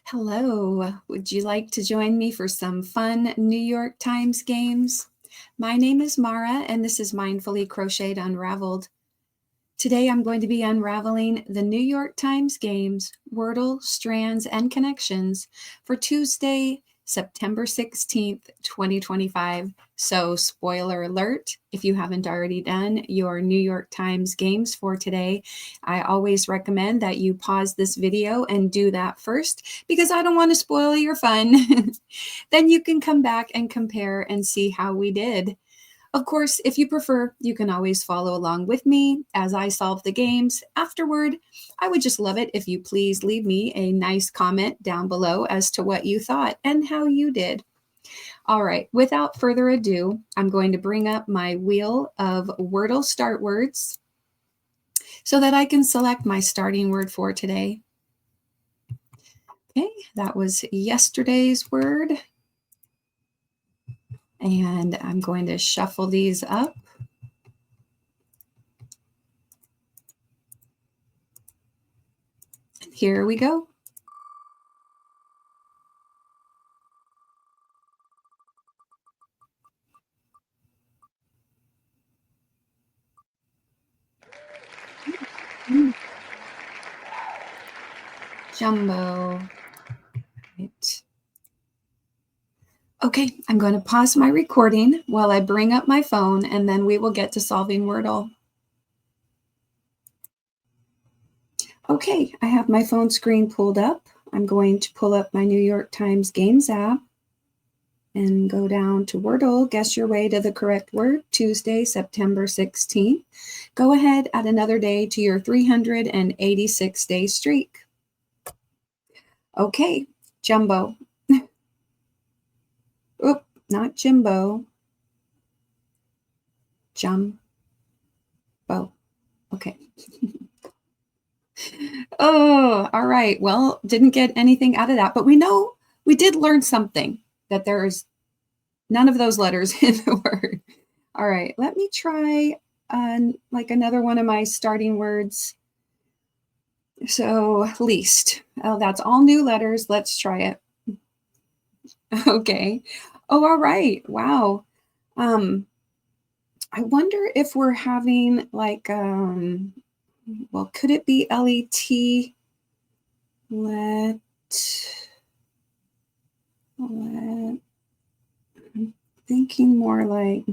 Hello, would you like to join me for some fun New York Times games? My name is Mara, and this is Mindfully Crocheted Unraveled. Today I'm going to be unraveling the New York Times games, Wordle, Strands, and Connections for Tuesday, September 16th, 2025. So, spoiler alert, if you haven't already done your New York Times games for today, I always recommend that you pause this video and do that first because I don't want to spoil your fun. Then you can come back and compare and see how we did. Of course, if you prefer, you can always follow along with me as I solve the games. Afterward, I would just love it if you please leave me a nice comment down below as to what you thought and how you did. All right, without further ado, I'm going to bring up my wheel of Wordle start words so that I can select my starting word for today. Okay, that was yesterday's word. And I'm going to shuffle these up. Here we go. Jumbo. Right. Okay, I'm going to pause my recording while I bring up my phone, and then we will get to solving Wordle. Okay, I have my phone screen pulled up. I'm going to pull up my New York Times Games app and go down to Wordle. Guess your way to the correct word, Tuesday, September 16th. Go ahead, add another day to your 386-day streak. Okay, Jumbo. Oop, not Jimbo. Jumbo. Okay. Oh, all right. Well, didn't get anything out of that, but we know we did learn something, that there's none of those letters in the word. All right, let me try like another one of my starting words. So least. Oh, that's all new letters. Let's try it. Okay. Oh, all right. Wow. I wonder if we're having like well, could it be L-E-T? Let I'm thinking more like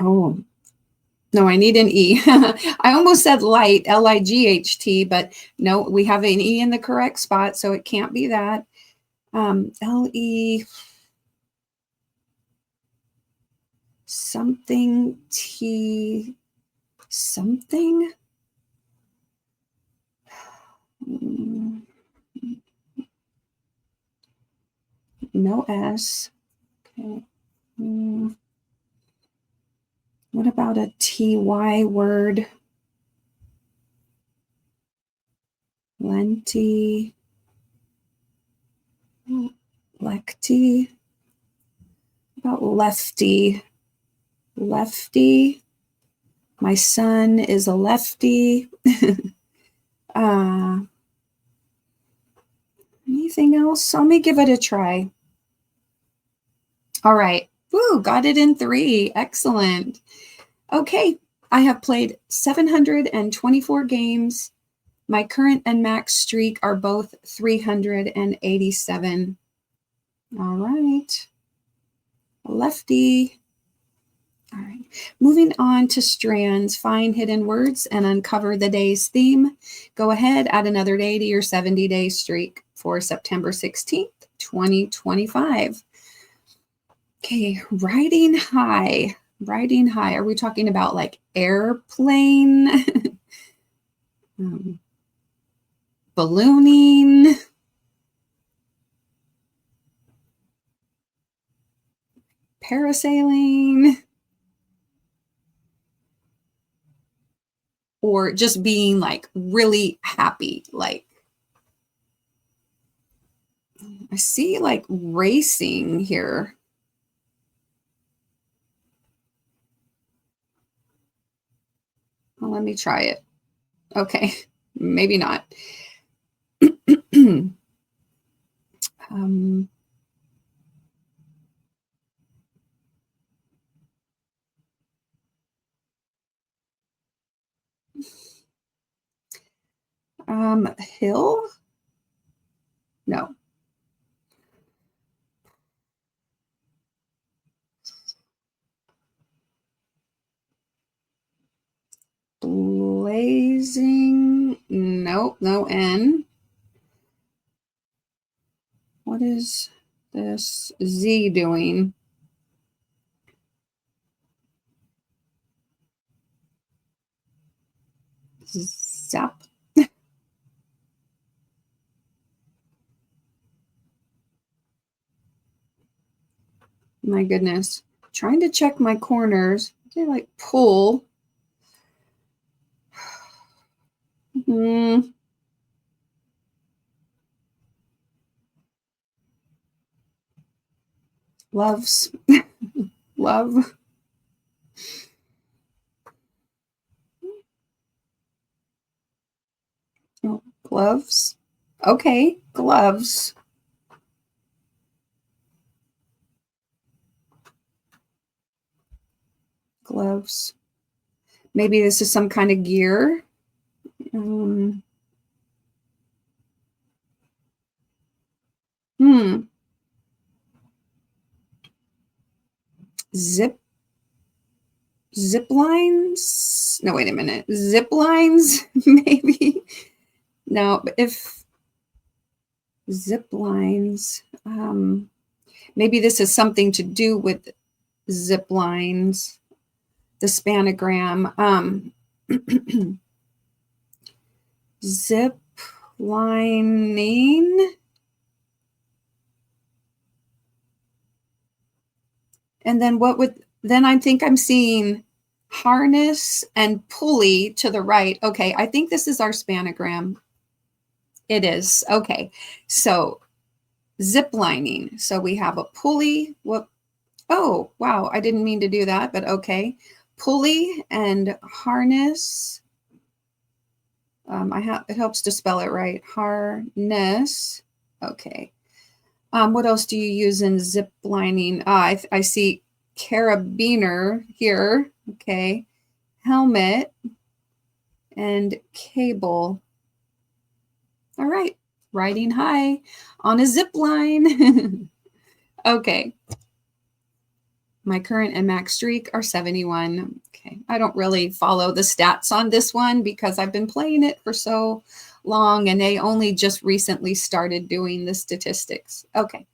oh, no, I need an E. I almost said light, L-I-G-H-T, but no, we have an E in the correct spot, so it can't be that. L-E something T something. No S. Okay. What about a T-Y word? Lenti. Lecty. About lefty. Lefty. My son is a lefty. Anything else? Let me give it a try. All right. Woo, got it in 3. Excellent. Okay, I have played 724 games. My current and max streak are both 387. All right. Lefty. All right. Moving on to strands, find hidden words and uncover the day's theme. Go ahead, add another day to your 70-day streak for September 16th, 2025. Okay, riding high. Riding high. Are we talking about like airplane? Ballooning? Parasailing? Or just being like really happy, like I see like racing here. Well, let me try it. Okay, maybe not. um, hill? No. Blazing? Nope, no N. What is this Z doing? Zap. My goodness. Trying to check my corners. They like pull. Loves. Love. Oh, gloves. Okay, gloves. Gloves. Maybe this is some kind of gear. Zip lines? No, wait a minute. Zip lines, maybe. No, if zip lines, maybe this is something to do with zip lines, the spanogram. Zip lining. And then what would, then I think I'm seeing harness and pulley to the right. Okay, I think this is our spanogram. It is. Okay, so zip lining. So we have a pulley. Whoop. Oh, wow. I didn't mean to do that, but okay. Pulley and harness. It helps to spell it right. Harness. Okay. What else do you use in zip lining? I see carabiner here. Okay. Helmet and cable. All right. Riding high on a zip line. Okay. My current and max streak are 71. Okay. I don't really follow the stats on this one because I've been playing it for so long and they only just recently started doing the statistics. Okay.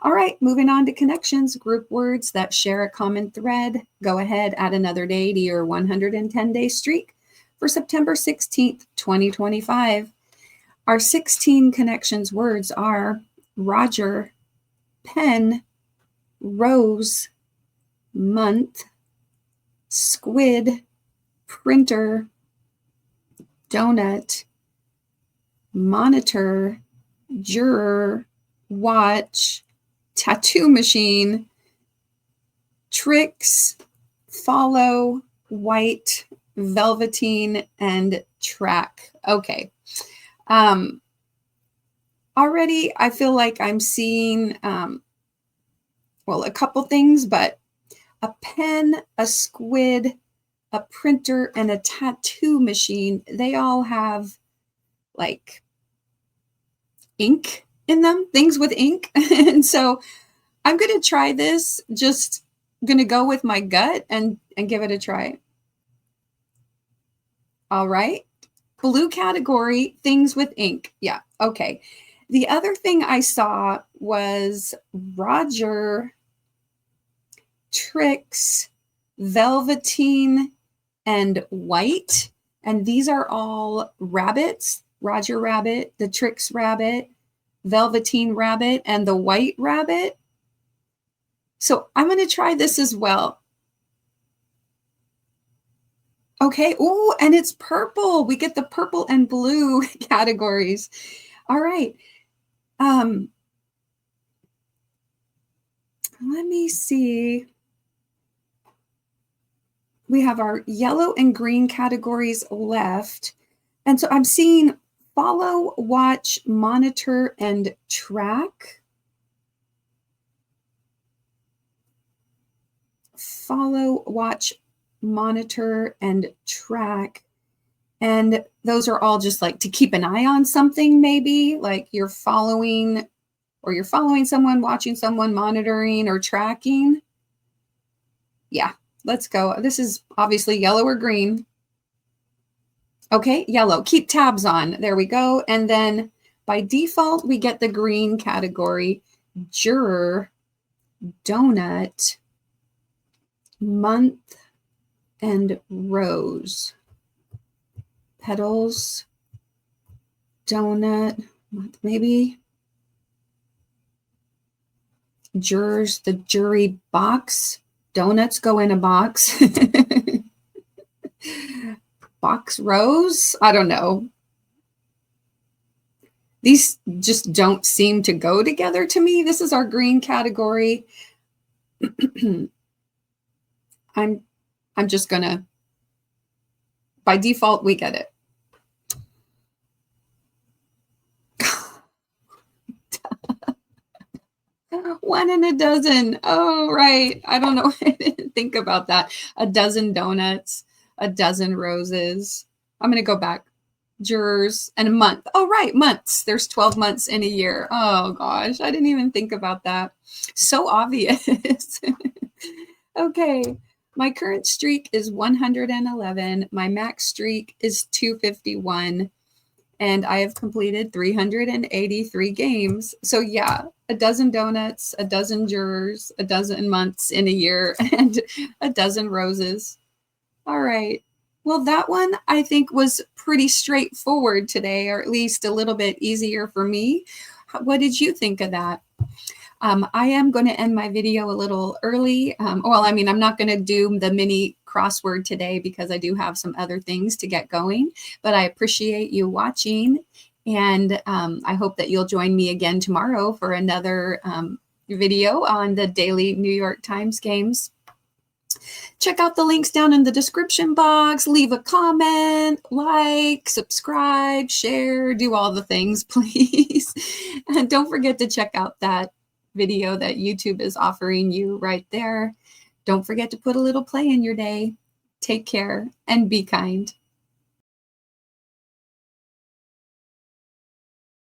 All right, moving on to connections, group words that share a common thread. Go ahead, add another day to your 110-day streak for September 16th, 2025. Our 16 connections words are Roger, pen, rose, month, squid, printer, donut, monitor, juror, watch, tattoo machine, tricks, follow, white, velveteen, and track. Okay. Already I feel like I'm seeing, well, a couple things, but a pen, a squid, a printer, and a tattoo machine, they all have like ink in them, things with ink. And so I'm going to try this, just going to go with my gut and give it a try. All right. Blue category, things with ink. Yeah. Okay. The other thing I saw was Roger, tricks, velveteen, and white. And these are all rabbits. Roger rabbit, the tricks rabbit, velveteen rabbit, and the white rabbit. So I'm going to try this as well. Okay. Oh, and it's purple. We get the purple and blue categories. All right. Let me see. We have our yellow and green categories left. And so I'm seeing follow, watch, monitor, and track. Follow, watch, monitor, and track. And those are all just like to keep an eye on something, maybe like you're following someone, watching someone, monitoring, or tracking. Yeah, let's go. This is obviously yellow or green. Okay, yellow. Keep tabs on. There we go. And then by default, we get the green category. Juror, donut, month, and rose. Petals, donut, maybe. Jurors, the jury box. Donuts go in a box. Box rose? I don't know. These just don't seem to go together to me. This is our green category. I'm just gonna, by default, we get it. One in a dozen. Oh, right. I don't know. I didn't think about that. A dozen donuts, a dozen roses. I'm going to go back. Jurors and a month. Oh, right. Months. There's 12 months in a year. Oh, gosh. I didn't even think about that. So obvious. Okay. My current streak is 111. My max streak is 251. And I have completed 383 games. So yeah, a dozen donuts, a dozen jurors, a dozen months in a year, and a dozen roses. All right. Well, that one I think was pretty straightforward today, or at least a little bit easier for me. What did you think of that? I am going to end my video a little early. Well, I mean, I'm not going to do the mini crossword today because I do have some other things to get going, but I appreciate you watching. And I hope that you'll join me again tomorrow for another video on the daily New York Times games. Check out the links down in the description box. Leave a comment, like, subscribe, share, do all the things, please. And don't forget to check out that video that YouTube is offering you right there. Don't forget to put a little play in your day. Take care and be kind.